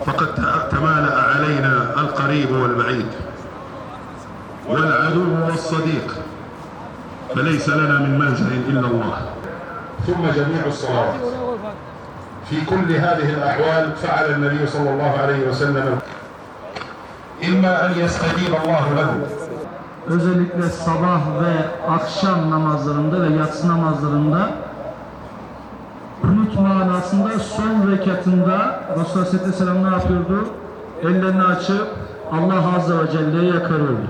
فقد تمالأ علينا القريب والبعيد والعدو والصديق، فليس لنا من ملجأ إلا الله. ثم جميع الصلوات في كل هذه الأحوال فعل النبي صلى الله عليه وسلم، إما أن يستجيب الله له. Özellikle sabah ve akşam namazlarında ve yatsı namazlarında kunut manasında son rekatında Resulullah Aleyhisselam ne yapıyordu? Ellerini açıp Allah Azze ve Celle'ye yakarıyordu.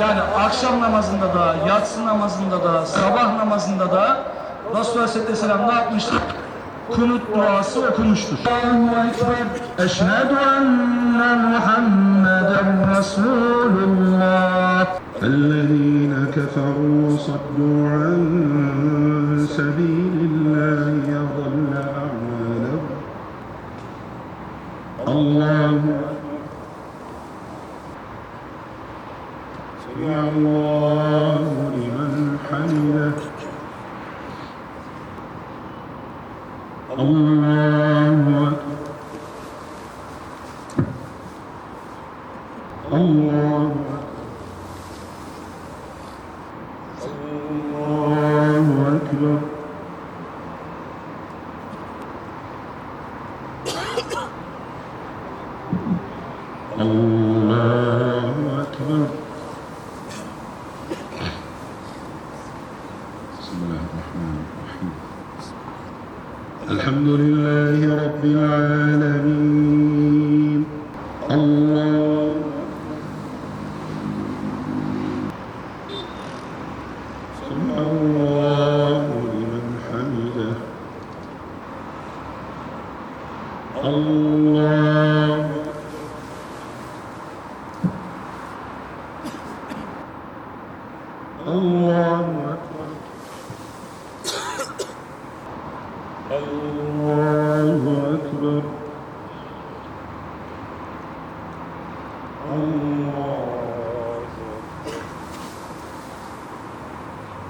Yani akşam namazında da, yatsı namazında da, sabah namazında da Resulullah Aleyhisselam ne yapmıştır? Kunut duası okumuştur. Allahu Ekber. Eşhedü enne Muhammeden Resulullah. الذين كفروا صدوا عن سبيل الله يضل أعمالهم. الله سمع الله لمن حمده. الله أكبر. الله أكبر. الله أكبر. بسم الله الرحمن الرحيم. الحمد لله رب العالمين. الله سمع الله لمن حمده. الله الله أكبر. الله أكبر.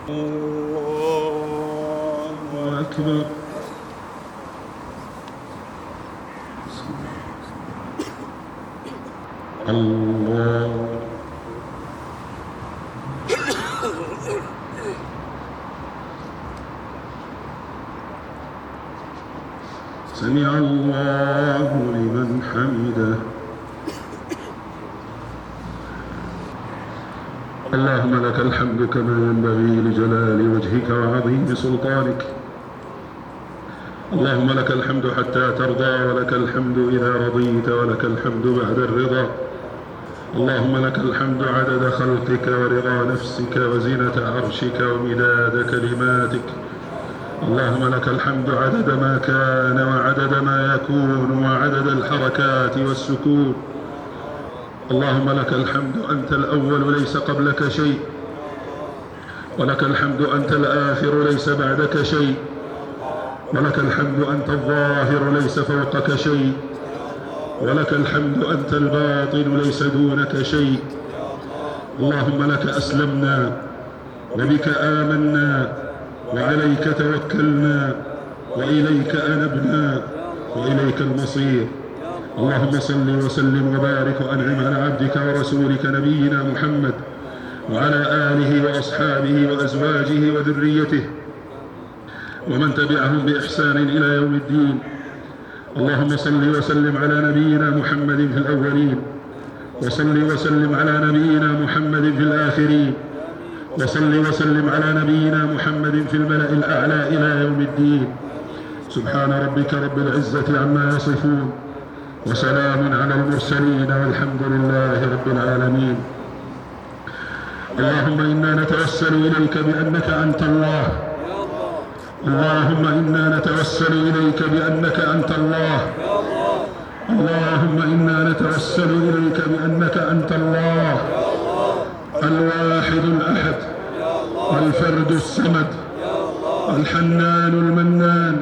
الله أكبر. الله سمع الله لمن حمده. اللهم لك الحمد كما ينبغي لجلال وجهك وعظيم سلطانك. اللهم لك الحمد حتى ترضى، ولك الحمد إذا رضيت، ولك الحمد بعد الرضا. اللهم لك الحمد عدد خلقك ورضا نفسك وزنة عرشك ومداد كلماتك. اللهم لك الحمد عدد ما كان وعدد ما يكون وعدد الحركات والسكون. اللهم لك الحمد أنت الأول ليس قبلك شيء، ولك الحمد أنت الآخر ليس بعدك شيء، ولك الحمد أنت الظاهر ليس فوقك شيء، ولك الحمد أنت الباطن ليس دونك شيء. اللهم لك أسلمنا وبك آمنا وعليك توكلنا وإليك أنبنا وإليك المصير. اللهم صل وسلم وبارك وأنعم على عبدك ورسولك نبينا محمد وعلى آله وأصحابه وأزواجه وذريته ومن تبعهم بإحسان إلى يوم الدين. اللهم صل وسلم على نبينا محمد في الأولين، وصل وسلم على نبينا محمد في الآخرين، وصل وسلم على نبينا محمد في الملأ الأعلى إلى يوم الدين. سبحان ربك رب العزة عما يصفون، وسلام على المرسلين، والحمد لله رب العالمين. اللهم إنا نتوسل إليك بأنك أنت الله. اللهم إنا نتوسل إليك بأنك أنت الله. اللهم إنا نتوسل إليك بأنك أنت الله الواحد الأحد الفرد الصمد الحنان المنان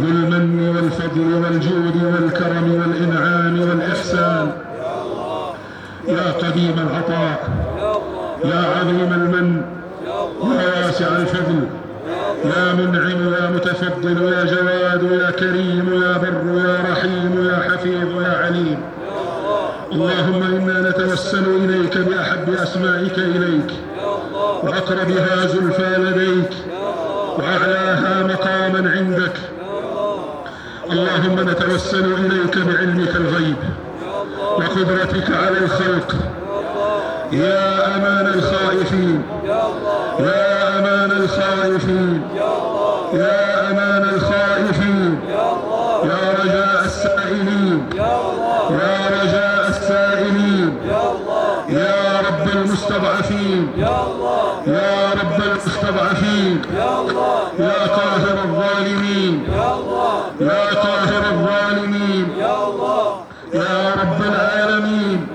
ذو المن والفضل والجود والكرم والإنعام والإحسان. يا قديم العطاء، يا عظيم المن، يا واسع الفضل، يا منعم، يا متفضل، يا جواد، يا كريم، يا بر، يا رحيم، يا حفيظ، اللهم إنا نتوسل إليك بأحب أسمائك إليك وأقربها زلفى لديك وأعلاها مقاما عندك. اللهم نتوسل إليك بعلمك الغيب وقدرتك على الخلق. يا أمان الخائفين، يا أمان الخائفين، يا أمان الخائفين، يا رجاء السائلين، يا رجاء السائلين، يا رب المستضعفين، يا رب المستضعفين، يا قاهر الظالمين، يا قاهر الظالمين، يا رب العالمين،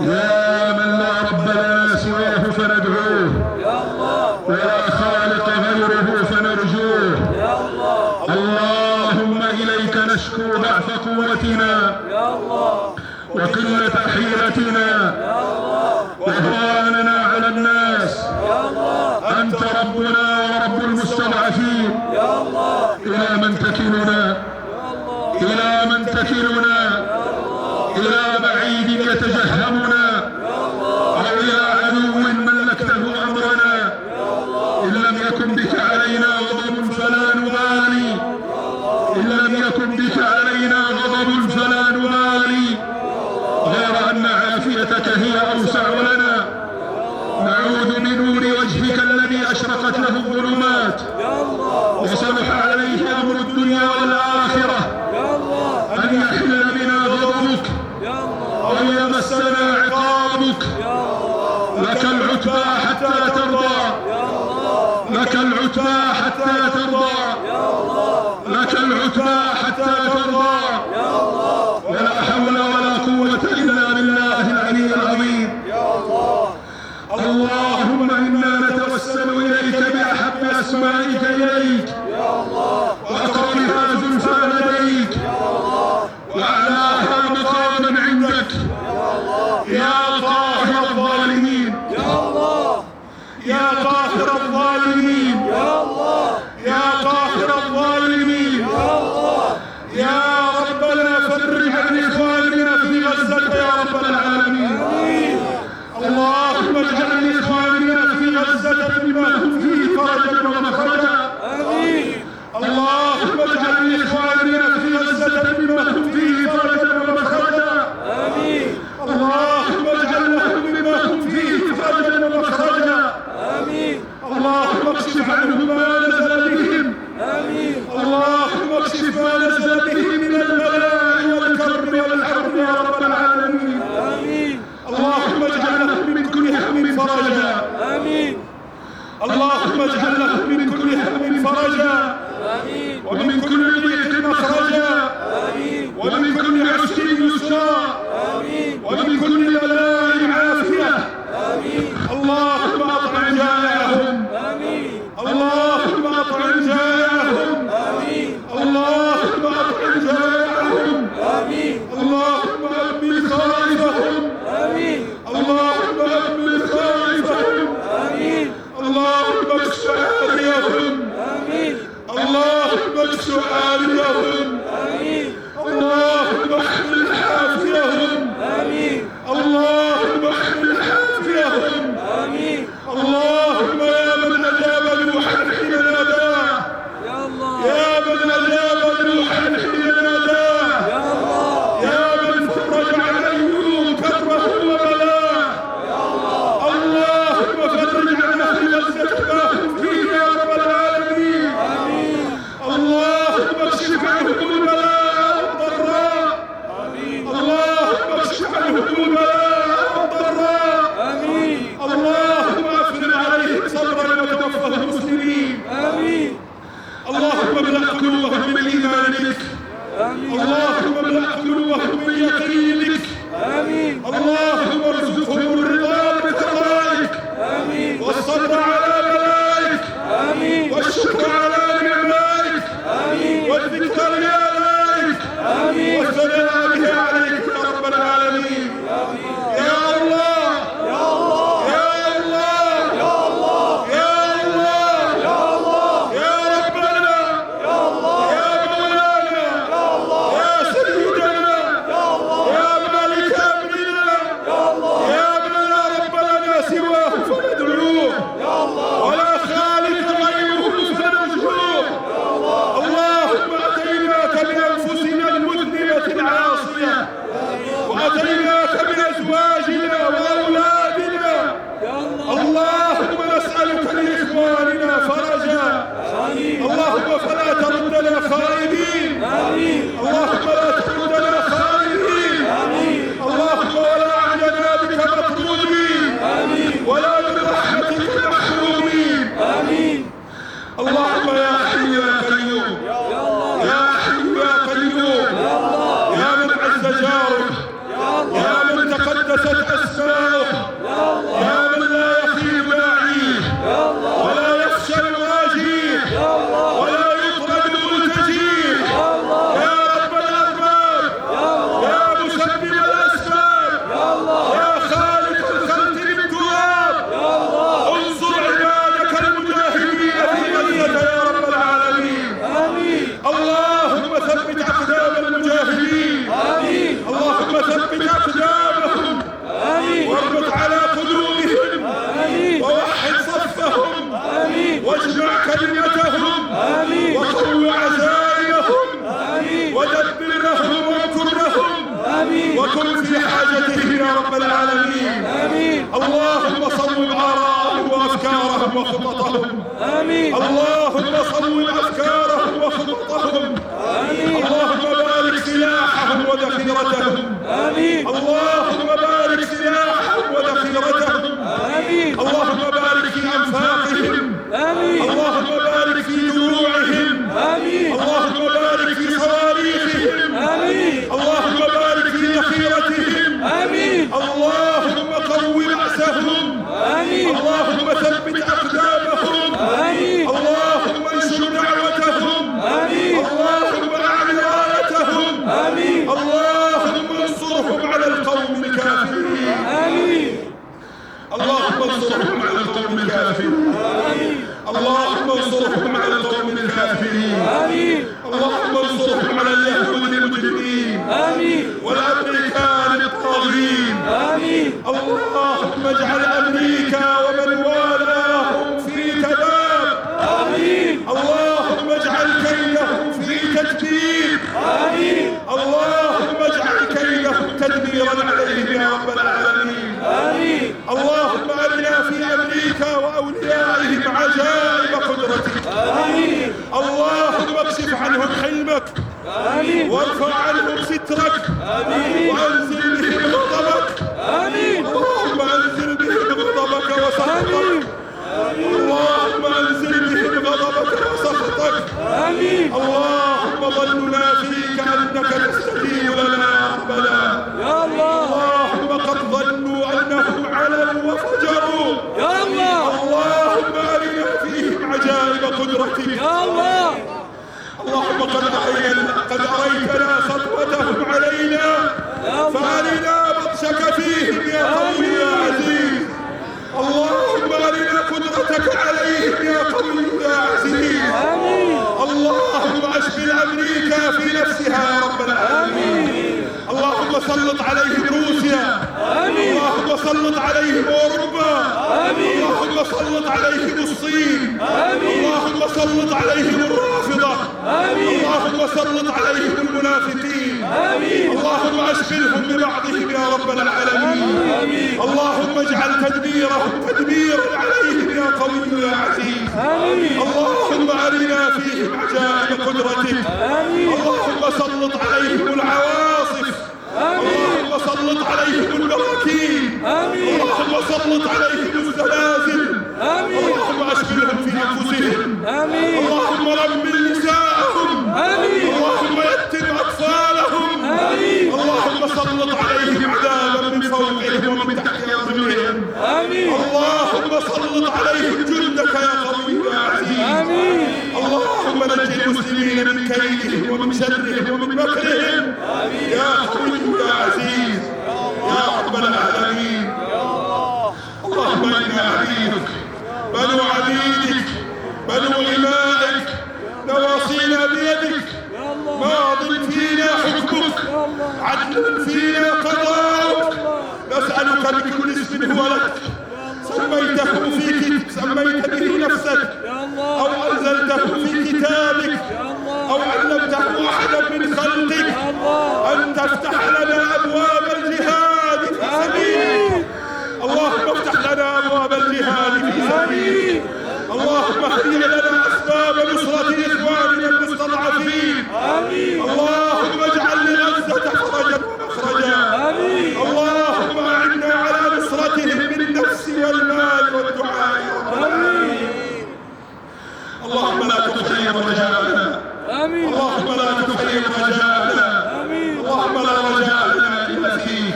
يا من لا رب لنا سواه فندعوه ولا خالق غيره فنرجوه. اللهم إليك نشكو ضعف قوتنا وقلة حيلتنا وهواننا على الناس. أنت ربنا ورب المستضعفين. إلى من تكلنا؟ إلى من تكلنا؟ إلى بعيد يتجهمنا أو إلى عدو ملكته أمرنا؟ إن لم يكن بك علينا غضب فلا نبالي، إن لم يكن بك علينا غضب فلا نبالي، غير أن عافيتك هي أوسع لنا. نعوذ بنور وجهك الذي أشرقت له الظلمات وصلح عليه أمر الدنيا والآخرة أن يحل بنا غضبك أو يمسنا عقابك. لك العتبى حتى ترضى، لك العتبى حتى ترضى، لك العتبى حتى ترضى. ولا حول ولا قوة إلا بالله العلي العظيم. اللهم إنا نتوسل إليك بأحب أسمائك إليك وأقربها زلفى لديك وأعلاها مقاما عندك. يا قاهر الظالمين، يا قاهر الظالمين، يا قاهر الظالمين، يا ربنا فرج عن إخواننا في غزة يا رب العالمين. اللهم اجعل إخواننا في غزة بما هم فيه فرجا ومخرجا. اللهم اجعل إخواننا في غزة بما هم فيه فرجا ومخرجا. اللهم اجعلهم بما هم فيه فرجا ومخرجا. اللهم اكشف عنهم ما نزل بهم. اللهم اكشف ما نزل بهم من البلاء والكرب والحرب يا رب العالمين. اللهم اجعل لهم من كل هم فرجا. اللهم اجعل لهم من كل هم فرجا ومن كل ضيق مخرجا ومن كل عسر يسرا ومن كل بلاء عافية. اللهم اطعم جائعهم، اللهم اطعم جائعهم، اللهم اطعم جائعهم، اللهم امن خائفهم، اللهم امن خائفهم، اللهم اكس عاريهم، اللهم اكس عاريهم، اللهم احمل حافيهم، اللهم احمل حافيهم. اللهم يا من اجاب نوحا حين ناداه، يا من اجاب نوحا حين ناداه، يا من فرج عن ايوب كربه وبلاه. اللهم فرج عن اهل غزة ما هم فيه يا رب العالمين. اللهم اكشف عنهم البلاء والضراء، اللهم اكشف عنهم البلاء والضراء. اللهم افرغ عليهم صبرا وتوفهم مسلمين. اللهم املأ قلوبهم بالايمان بك، اللهم املأ قلوبهم باليقين بك، اللهم ارزقهم الرضا بقضائك والصبر على بلائك والشكر على نعمائك والذكر لآلائك والثناء عليك يا رب العالمين. يا الله، يا الله، يا الله، يا الله، يا الله، يا ربنا، يا مولانا، يا سيدنا، يا مالك تقدست أسماؤه يا من لا يخيب داعيه ولا يفشل واجيه ولا يطرد ملتجيه يا رب الأرباب يا مسبب الأسباب يا خالق الخلق بالتراب انصر عبادك المجاهدين في غزة يا رب العالمين اللهم ثبت أقدام المجاهدين اللهم ثبت أقدامهم واربط على قلوبهم ووحد صفهم واجمع كلمتهم وقو عزائمهم ودبر لهم وامكر لهم وكن في حاجتهم يا رب العالمين اللهم صوب آراءهم وأفكارهم وخططهم اللهم صوب أفكارهم وخططهم اللهم بارك سلاحهم وذخيرتهم اللهم بارك سلاحهم وذخيرتهم اللهم بارك في أنفاقهم اللهم بارك في دروعهم اللهم بارك في صواريخهم اللهم بارك في ذخيرتهم اللهم قو رأسهم اللهم ثبت أقدامهم اللهم انشر دعوتهم اللهم أعل رايتهم اللهم انصرهم على القوم الكافرين اللهم انصرهم على القوم الكافرين اللهم انصرهم على القوم الكافرين اللهم انصرهم على اليهود المجرمين والأمريكان الطاغين اللهم اجعل أمريكا ومن والاهم في تباب اللهم اجعل كيدهم في تدبير اللهم اجعل كيدهم تدميرا عليهم يا رب العالمين اللهم أرنا في أمريكا وأوليائهم عجائب قدرتك اللهم اكشف عنهم حلمك وارفع عنهم سترك وانزل بهم غضبك اللهم انزل بهم غضبك وسخطك اللهم انزل بهم غضبك وسخطك اللهم ظننا فيك انك تستجيب لنا يا ربنا اللهم قد ظنوا انهم علوا وفجروا اللهم ارنا فيهم عجائب قدرتك اللهم قد أريتنا خطوتهم علينا فأرنا بطشك فيهم يا قوي يا عزيز اللهم أرنا قدرتك عليهم يا قوي يا عزيز اللهم أشغل أمريكا في نفسها يا رب العالمين اللهم سلط عليهم روسيا اللهم سلط عليهم أوروبا اللهم سلط عليهم الصين اللهم سلط عليهم الرافضة اللهم سلط عليهم المنافقين اللهم اشغلهم ببعضهم يا رب العالمين اللهم اجعل تدبيرهم تدبيرا عليهم يا قوي يا عزيز اللهم أرنا فيهم عجائب قدرتك اللهم سلط عليهم العواصف اللهم سلط عليهم البراكين اللهم سلط عليهم الزلازل اللهم اشغلهم في انفسهم اللهم رمل نساءهم اللهم يتم اطفالهم اللهم سلط عليهم عذابا من فوقهم ومن تحت ارجلهم اللهم سلط عليهم جندك يا قوي يا عزيز اللهم نجي المسلمين من كيدهم ومن شرهم ومن مكرهم يا قوي يا عزيز يا رب العالمين اللهم انا عبيدك بنو عبيدك بنو إمائك نواصينا بيدك ماض فينا حكمك عدل فينا قضاؤك نسألك بكل اسم هو لك سميت به نفسك أو أنزلته في كتابك أو علمته أحدا من خلقك أن تفتح لنا أبواب الجهاد في سبيلك اللهم افتح لنا أبواب الجهاد في سبيلك اللهم اهدي لنا أسباب نصرة إخواننا المستضعفين اللهم اجعل لغزة فرجا ومخرجا اللهم أعنا على نصرتهم بالنفس والمال والدعاء اللهم لا تخيب رجاءنا اللهم لا تخيب رجاءنا اللهم لا رجاء لنا إلا فيك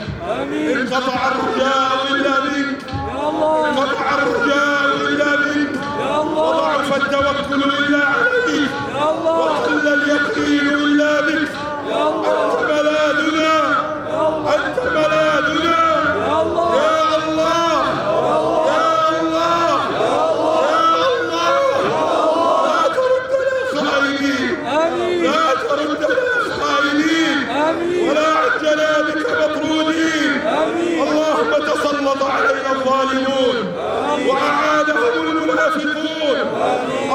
إن انقطع الرجاء إلا بك، انقطع الرجاء إلا بك، وضعف التوكل إلا عليك، وقل اليقين إلا بك. أنت ملاذنا، أنت ملاذنا يا الله، يا الله، يا الله. لا تردنا خائبين، لا تردنا خائبين، ولا عجنا بك مطرودين. اللهم تسلط علينا الظالمون وأعانهم المنافقون،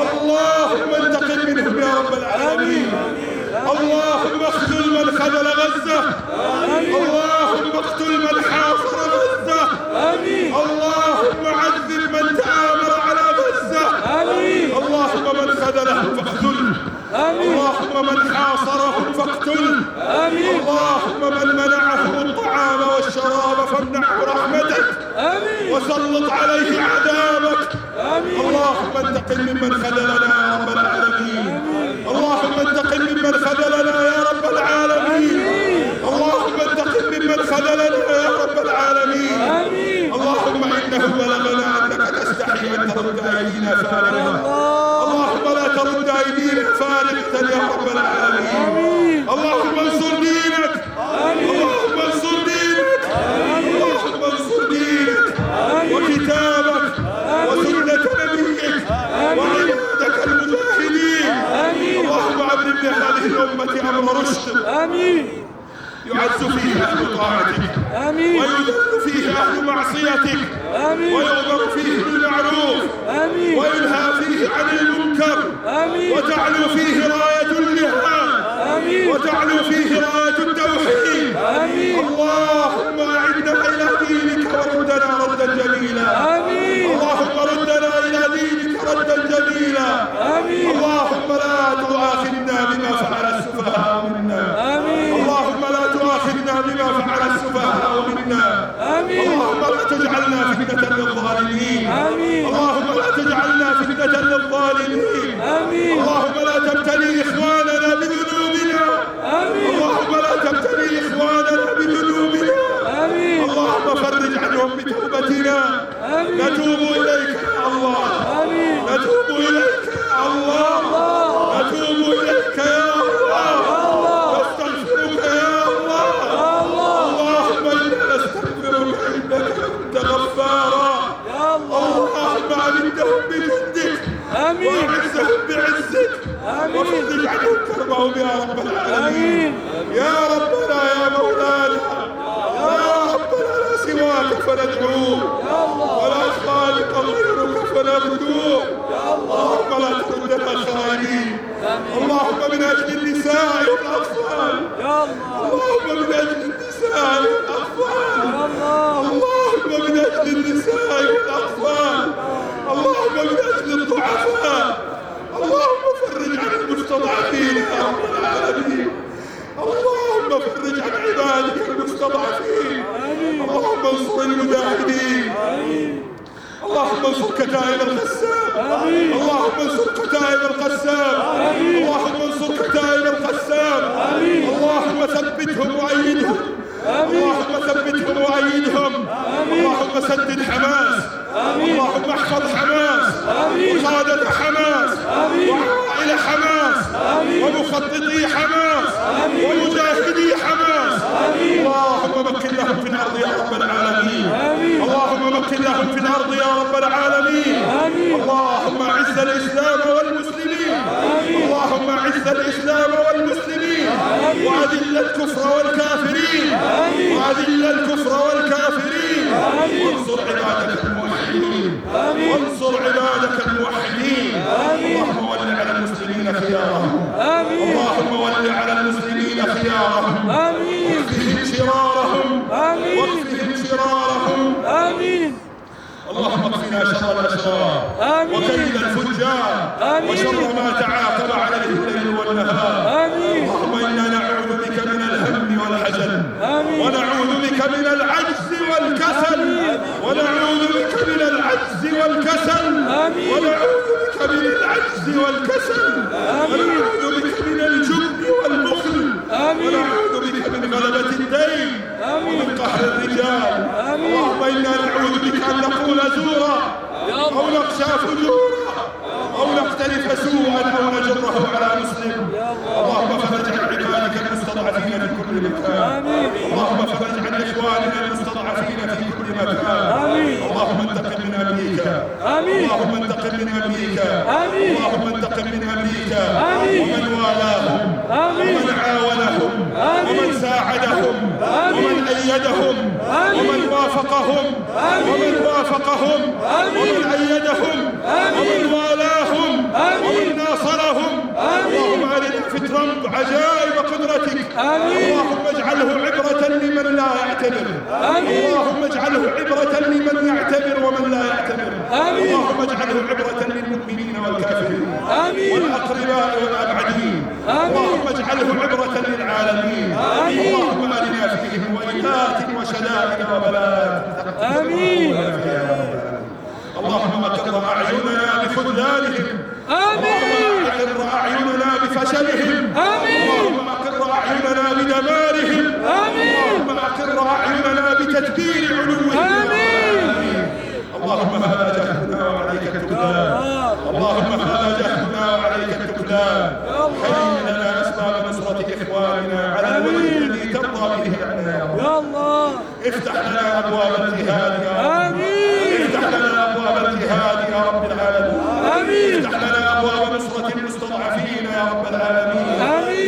اللهم انتقم منهم يا رب العالمين. اللهم اقتل من خذل غزة، اللهم اقتل من حاصر غزة، اللهم عذب من تآمر على غزة، اللهم من خذلهم فاقتله، اللهم من حاصرهم فاقتله، اللهم من منعهم الطعام والشراب فامنعه رحمتك وسلط عليه عذابك. اللهم انتقم ممن خذلنا يا رب العالمين، اللهم انتقم ممن خذلنا يا رب العالمين، اللهم انتقم ممن خذلنا يا رب العالمين. اللهم إنه بلغنا أنك تستحي أن ترد أيدينا فارغة، اللهم لا ترد أيدينا فارغة يا رب العالمين. اللهم انصر دينك، اللهم انصر دينك، اللهم انصر دينك وكتابك وسنة نبيك وعبادك المجاهدين. اللهم أبرم لهذه الأمة أمر رشد يعز فيه أهل طاعتك ويذل فيه أهل معصيتك ويؤمر فيه بالمعروف وينهى فيه عن المنكر وتعلو فيه راية الجهاد وتعلو فيه راية التوحيد. اللهم أعدنا إلى دينك وردنا ردا جميلا، اللهم ردنا إلى دينك ردا جميلا. اللهم لا تؤاخذنا بما فعل السفهاء منا، اللهم لا تؤاخذنا بما فعل السفهاء منا، اللهم لا تجعلنا فتنة للظالمين، اللهم لا تجعلنا فتنة للظالمين، اللهم لا تبتلي إخواننا بذنوبنا، اللهم لا تبتلي إخواننا بذنوبنا، اللهم فرج عنهم بتوبتنا. نتوب إليك يا الله، نتوب إليك يا الله، نتوب إليك يا الله، نستغفرك يا الله. اللهم إنا نستغفرك إنك كنت غفارا. اللهم أمدهم بجندك وأعزهم بعزك وفرج عنهم كربهم يا رب العالمين. يا ربنا يا مولانا، يا ربنا لا سواك فندعوه ولا خالق غيرك فنعبدوه. اللهم لا تردنا خائبين، اللهم من أجل النساء والأطفال، اللهم من أجل النساء والأطفال، اللهم من أجل النساء والأطفال، اللهم من أجل الضعفاء، اللهم فرج عن المستضعفين يا رب العالمين، اللهم فرج عن عبادك المستضعفين، اللهم انصر المجاهدين، اللهم انصر كتائب القسام، اللهم انصر كتائب القسام، اللهم انصر كتائب القسام، اللهم ثبتهم وأيدهم، اللهم ثبتهم وأيدهم، اللهم سدد حماس، اللهم احفظ حماس وقادة حماس وعوائل حماس ومخططي حماس ومجاهدي حماس. اللهم مكن لهم في الأرض يا رب العالمين، اللهم مكن لهم في الأرض يا رب العالمين. اللهم أعز الإسلام والمسلمين، اللهم أعز الإسلام والمسلمين وأذل الكفر والكافرين، وأذل الكفر والكافرين، وانصر عبادك الموحدين، وانصر عبادك الموحدين. اللهم ول على المسلمين خيارهم، اللهم ول على المسلمين خيارهم، واكفهم شرارهم، واكفهم شرارهم. اللهم اكفنا شر الاشرار وكيد الفجار وشر ما تعاقب عليه الليل والنهار. اللهم انا نعوذ بك من الهم والحزن، ونعوذ بك من العجز والكسل، ونعوذ بك من العجز والكسل، ونعوذ بك من العجز والكسل، ونعوذ بك من الجبن والبخل، ونعوذ بك من غلبة الدين، ومن قهر الرجال. اللهم إنا نعوذ بك أن نقول زورا أو نخشى فجورا أو نقترف سوءا أو نجره على مسلم. اللهم فرج عن عبادك المستضعفين في كل مكان. اللهم فرج عن إخواننا المستضعفين في كل مكان. اللهم انتقم من أمريكا. اللهم انتقم من أمريكا. اللهم انتقم من أمريكا ومن والاهم ومن عاونهم ومن ساعدهم ومن أيدهم ومن وافقهم ومن أيدهم ومن والاهم ومن ناصرهم. اللهم أرنا في ترامب عجائب قدرتك. اللهم اجعله عبرة لمن لا يعتبر. اللهم اجعله عبرة لمن يعتبر ومن لا يعتبر. اللهم اجعله عبرة للمؤمنين والكافرين والأقرباء والأبعدين. اللهم اجعله عبرة للعالمين. اللهم أرنا فيهم ويلات وشدائد وبلاء. آمين. اللهم أقر أعيننا بخذلانهم. اللهم أقر أعيننا بفشلهم. اللهم أقر أعيننا بدمارهم. اللهم أقر أعيننا بتدبير علوهم. اللهم هذا جهدنا وعليك التكلان. اللهم هذا جهدنا وعليك التكلان. هيئ لنا أسباب نصرة إخواننا على الوجه الذي ترضى به عنا يا الله. افتح لنا أبواب الجهاد يا رب. افتح لنا أبواب الجهاد يا رب العالمين. افتح لنا أبواب نصرة المستضعفين يا رب العالمين.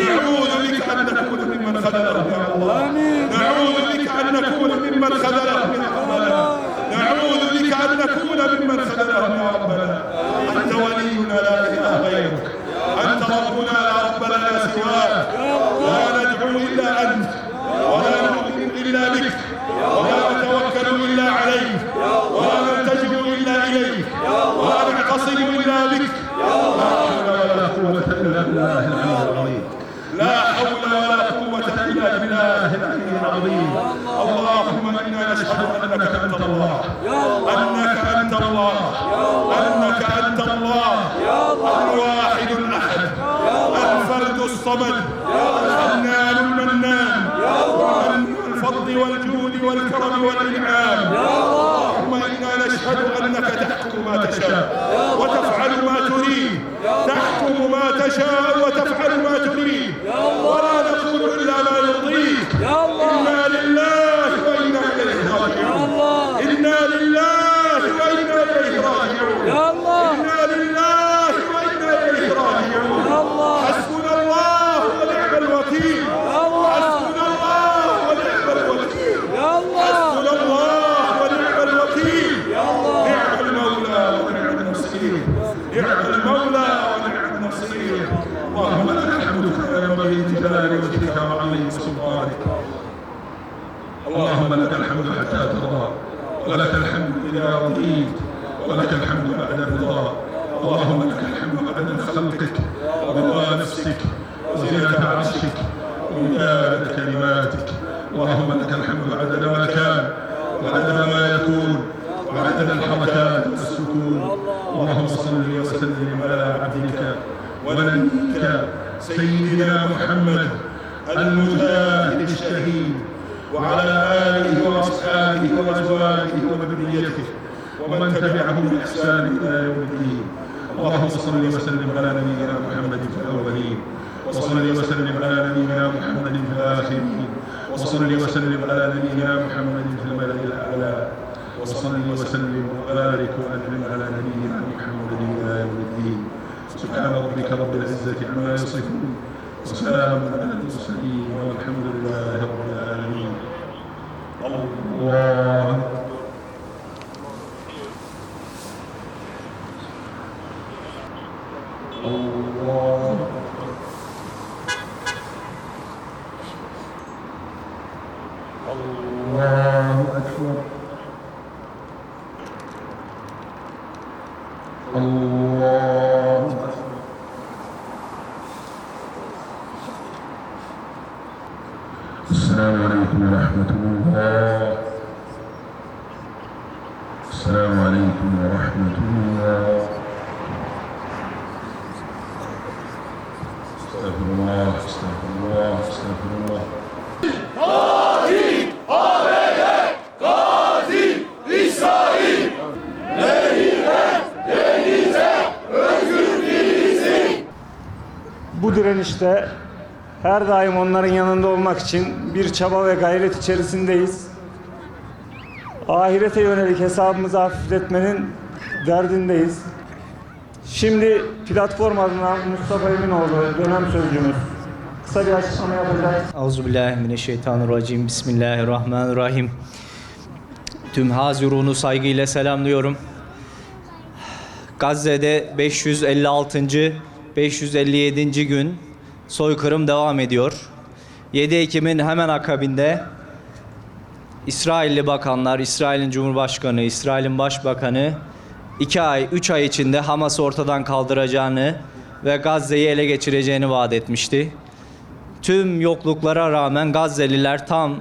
نعوذ بك أن نكون ممن خذلهم يا الله. نعوذ بك أن نكون ممن خذلهم يا ربنا. نعوذ بك أن نكون ممن خذلهم يا ربنا. أنت ولينا لا إله غيرك. أنت ربنا لا رب لنا سواك. لا ندعو إلا أنت ولا نؤمن إلا بك ولا نتوكل إلا عليك ولا نلتجئ إلا إليك ولا نعتصم إلا بك. لا حول ولا قوة إلا بالله العلي العظيم. اللهم إنا نشهد أنك أنت الله. أنك أنت الله. أنك أنت الله. الواحد الأحد الفرد الصمد الحنان المنان الفضل والجود والكرم والإنعام. اللهم إنا نشهد أنك تحكم ما تشاء وتفعل ما تريد. تحكم ما تشاء وتفعل ما تريد ولا نقول إلا ما يرضيك. إنا لله وإنا إليه راجعون. إنا لله وإنا إليه راجعون. إنا لله وإنا إليه راجعون. حسبنا الله ونعم الوكيل. حسبنا الله ونعم الوكيل. حسبنا الله ونعم الوكيل. نعم المولى ونعم النصير. نعم المولى ونعم النصير. اللهم لك الحمد كما ينبغي لجلال وجهك وعظيم سلطانك. اللهم لك الحمد حتى ترضى ولك الحمد إذا رضيت ولك الحمد بعد الرضا. اللهم لك الحمد بعد خلقك ورضا نفسك وزينة عرشك ومداد كلماتك. اللهم لك الحمد عدد ما كان وعدد ما يكون وعدد الحركات والسكون. اللهم صل وسلم على عبدك ونبيك سيدنا محمد المجاهد الشهيد وعلى آله وأصحابه وأزواجه وذريته ومن تبعهم بإحسان إلى يوم الدين. اللهم صل وسلم على نبينا محمد في الأولين وصل وسلم على نبينا محمد في الآخرين وصل وسلم على نبينا محمد في الملأ الأعلى وصل وسلم وبارك وأنعم على نبينا محمد إلى يوم الدين. سبحان ربك رب العزة عما يصفون وسلام على المرسلين والحمد لله رب العالمين. الله الله الله أكبر. الله أكبر. السلام عليكم ورحمة الله. السلام عليكم ورحمة الله. استغفر الله استغفر الله استغفر الله. işte her daim onların yanında olmak için bir çaba ve gayret içerisindeyiz. Ahirete yönelik hesabımızı hafifletmenin derdindeyiz. Şimdi platform adına Mustafa Eminoğlu, dönem sözcümüz, kısa bir açıklama yapacak. Euzubillahimineşşeytanirracim. Bismillahirrahmanirrahim. Tüm hazirunu saygıyla selamlıyorum. Gazze'de 556. 557. gün soykırım devam ediyor. 7 Ekim'in hemen akabinde İsrailli bakanlar, İsrail'in Cumhurbaşkanı, İsrail'in Başbakanı 3 ay içinde Hamas'ı ortadan kaldıracağını ve Gazze'yi ele geçireceğini vaat etmişti. Tüm yokluklara rağmen Gazze'liler tam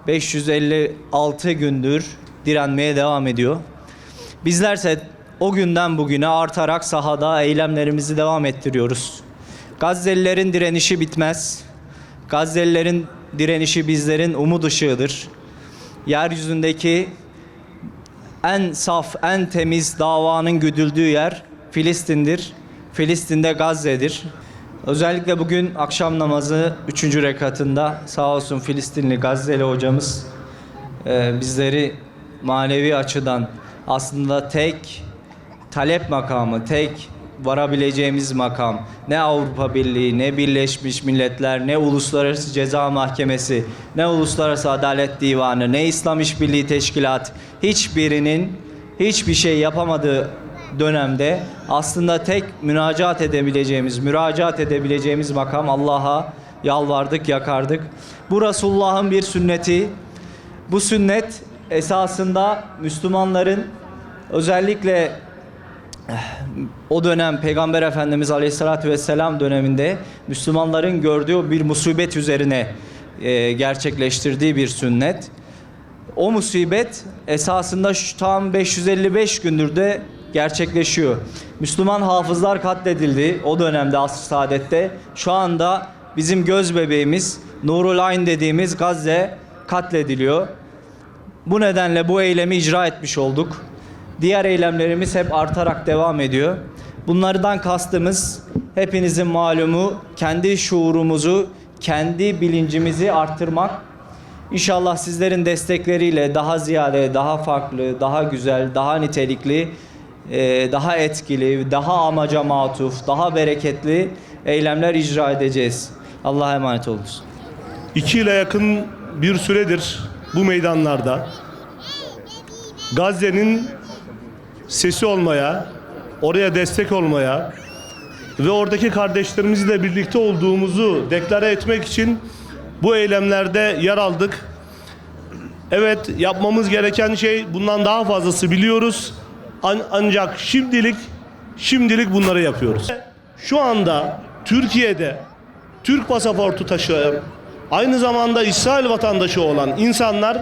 556 gündür direnmeye devam ediyor. Bizlerse o günden bugüne artarak sahada eylemlerimizi devam ettiriyoruz. Gazze'lilerin direnişi bitmez. Gazze'lilerin direnişi bizlerin umut ışığıdır. Yeryüzündeki en saf, en temiz davanın güdüldüğü yer Filistin'dir. Filistin'de Gazze'dir. Özellikle bugün akşam namazı 3. rekatında sağ olsun Filistinli Gazze'li hocamız bizleri manevi açıdan aslında tek talep makamı, tek varabileceğimiz makam, ne Avrupa Birliği, ne Birleşmiş Milletler, ne Uluslararası Ceza Mahkemesi, ne Uluslararası Adalet Divanı, ne İslam İşbirliği Teşkilatı, hiçbirinin hiçbir şey yapamadığı dönemde aslında tek müracaat edebileceğimiz makam Allah'a yalvardık, yakardık. Bu Resulullah'ın bir sünneti. Bu sünnet esasında Müslümanların özellikle o dönem Peygamber Efendimiz Aleyhisselatü Vesselam döneminde Müslümanların gördüğü bir musibet üzerine gerçekleştirdiği bir sünnet. O musibet esasında tam 555 gündür de gerçekleşiyor. Müslüman hafızlar katledildi o dönemde Asr-ı Saadet'te. Şu anda bizim göz bebeğimiz Nurul Ayn dediğimiz Gazze katlediliyor. Bu nedenle bu eylemi icra etmiş olduk. Diğer eylemlerimiz hep artarak devam ediyor. Bunlardan kastımız hepinizin malumu kendi şuurumuzu, kendi bilincimizi arttırmak. İnşallah sizlerin destekleriyle daha ziyade, daha farklı, daha güzel, daha nitelikli, daha etkili, daha amaca matuf, daha bereketli eylemler icra edeceğiz. Allah'a emanet olunuz. 2 yıla yakın bir süredir bu meydanlarda Gazze'nin sesi olmaya, oraya destek olmaya ve oradaki kardeşlerimizle birlikte olduğumuzu deklare etmek için bu eylemlerde yer aldık. Evet, yapmamız gereken şey bundan daha fazlası biliyoruz. Ancak şimdilik bunları yapıyoruz. Şu anda Türkiye'de Türk pasaportu taşıyan, aynı zamanda İsrail vatandaşı olan insanlar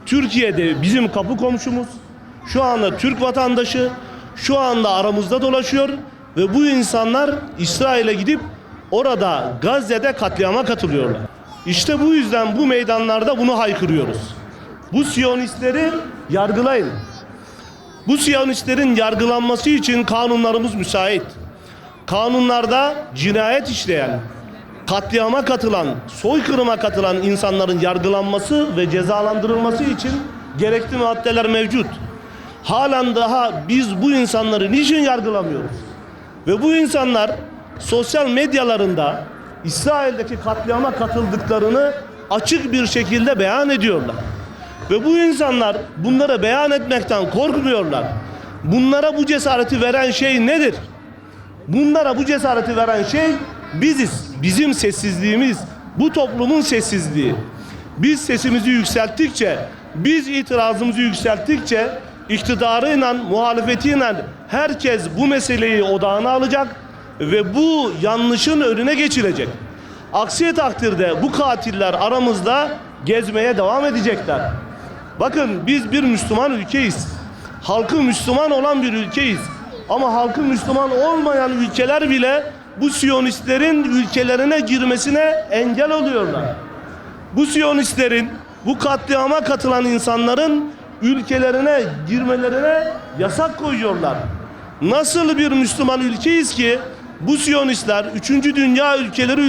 Türkiye'de bizim kapı komşumuz. Şu anda Türk vatandaşı, şu anda aramızda dolaşıyor ve bu insanlar İsrail'e gidip orada Gazze'de katliama katılıyorlar. İşte bu yüzden bu meydanlarda bunu haykırıyoruz. Bu Siyonistleri yargılayın. Bu Siyonistlerin yargılanması için kanunlarımız müsait. Kanunlarda cinayet işleyen, katliama katılan, soykırıma katılan insanların yargılanması ve cezalandırılması için gerekli maddeler mevcut. Halen daha biz bu insanları niçin yargılamıyoruz? Ve bu insanlar sosyal medyalarında İsrail'deki katliama katıldıklarını açık bir şekilde beyan ediyorlar. Ve bu insanlar bunları beyan etmekten korkmuyorlar. Bunlara bu cesareti veren şey nedir? Bunlara bu cesareti veren şey biziz. Bizim sessizliğimiz, bu toplumun sessizliği. Biz sesimizi yükselttikçe, biz itirazımızı yükselttikçe iktidarıyla, muhalefetiyle herkes bu meseleyi odağına alacak ve bu yanlışın önüne geçilecek. Aksi takdirde bu katiller aramızda gezmeye devam edecekler. Bakın biz bir Müslüman ülkeyiz. Halkı Müslüman olan bir ülkeyiz. Ama halkı Müslüman olmayan ülkeler bile bu Siyonistlerin ülkelerine girmesine engel oluyorlar. Bu Siyonistlerin, bu katliama katılan insanların ülkelerine girmelerine yasak koyuyorlar. Nasıl bir Müslüman ülkeyiz ki bu Siyonistler 3. dünya ülkeleri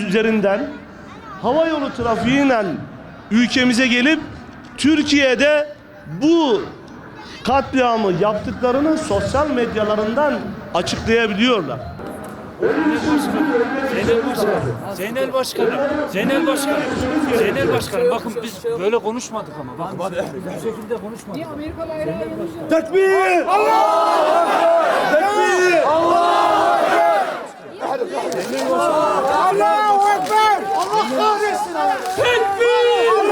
üzerinden hava yolu trafiğiyle ülkemize gelip Türkiye'de bu katliamı yaptıklarını sosyal medyalarından açıklayabiliyorlar. Zeynel Başkanım, bakın biz böyle konuşmadık ama. Bakın bu şekilde konuşmadık. Tekbir! Allahu Ekber! Allahu Ekber! Allahu Ekber! Allah kahretsin! Tekbir!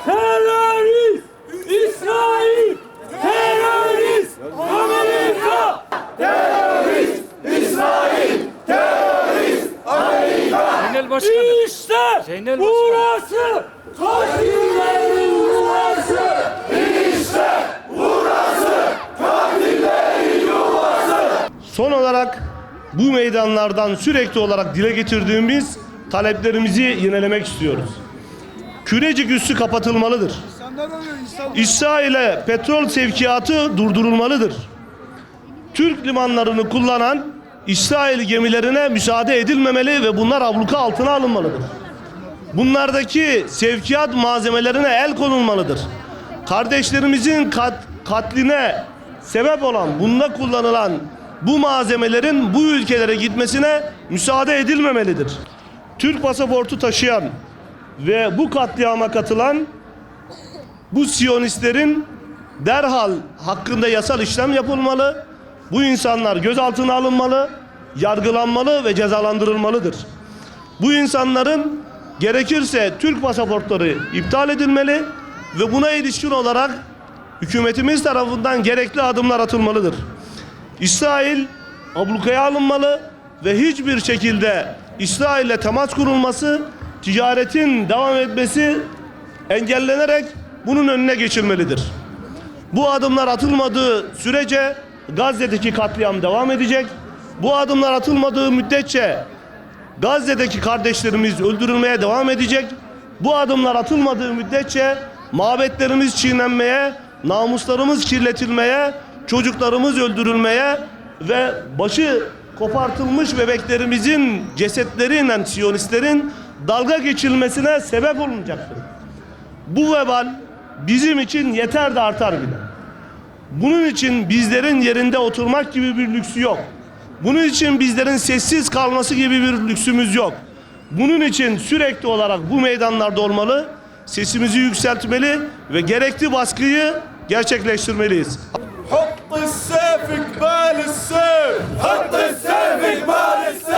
Terörist! İsrail! Terörist! Amerika! Terörist! İsrail! Terörist! Amerika! Zeynel Başkanım. İşte burası! Katillerin yuvası! İşte burası! Katillerin yuvası! Son olarak bu meydanlardan sürekli olarak dile getirdiğimiz taleplerimizi yinelemek istiyoruz. Kürecik üssü kapatılmalıdır. İsrail'e petrol sevkiyatı durdurulmalıdır. Türk limanlarını kullanan İsrail gemilerine müsaade edilmemeli ve bunlar abluka altına alınmalıdır. Bunlardaki sevkiyat malzemelerine el konulmalıdır. Kardeşlerimizin katline sebep olan, bunda kullanılan bu malzemelerin bu ülkelere gitmesine müsaade edilmemelidir. Türk pasaportu taşıyan ve bu katliama katılan bu Siyonistlerin derhal hakkında yasal işlem yapılmalı. Bu insanlar gözaltına alınmalı, yargılanmalı ve cezalandırılmalıdır. Bu insanların gerekirse Türk pasaportları iptal edilmeli ve buna ilişkin olarak hükümetimiz tarafından gerekli adımlar atılmalıdır. İsrail ablukaya alınmalı ve hiçbir şekilde İsrail'le temas kurulması, ticaretin devam etmesi engellenerek bunun önüne geçilmelidir. Bu adımlar atılmadığı sürece Gazze'deki katliam devam edecek. Bu adımlar atılmadığı müddetçe Gazze'deki kardeşlerimiz öldürülmeye devam edecek. Bu adımlar atılmadığı müddetçe mabetlerimiz çiğnenmeye, namuslarımız kirletilmeye, çocuklarımız öldürülmeye ve başı kopartılmış bebeklerimizin cesetleriyle Siyonistlerin dalga geçilmesine sebep olunacaktır. Bu vebal bizim için yeter de artar bile. Bunun için bizlerin yerinde oturmak gibi bir lüksü yok. Bunun için bizlerin sessiz kalması gibi bir lüksümüz yok. Bunun için sürekli olarak bu meydanlarda olmalı, sesimizi yükseltmeli ve gerekli baskıyı gerçekleştirmeliyiz. حط السيف قبال السيف حط السيف قبال السيف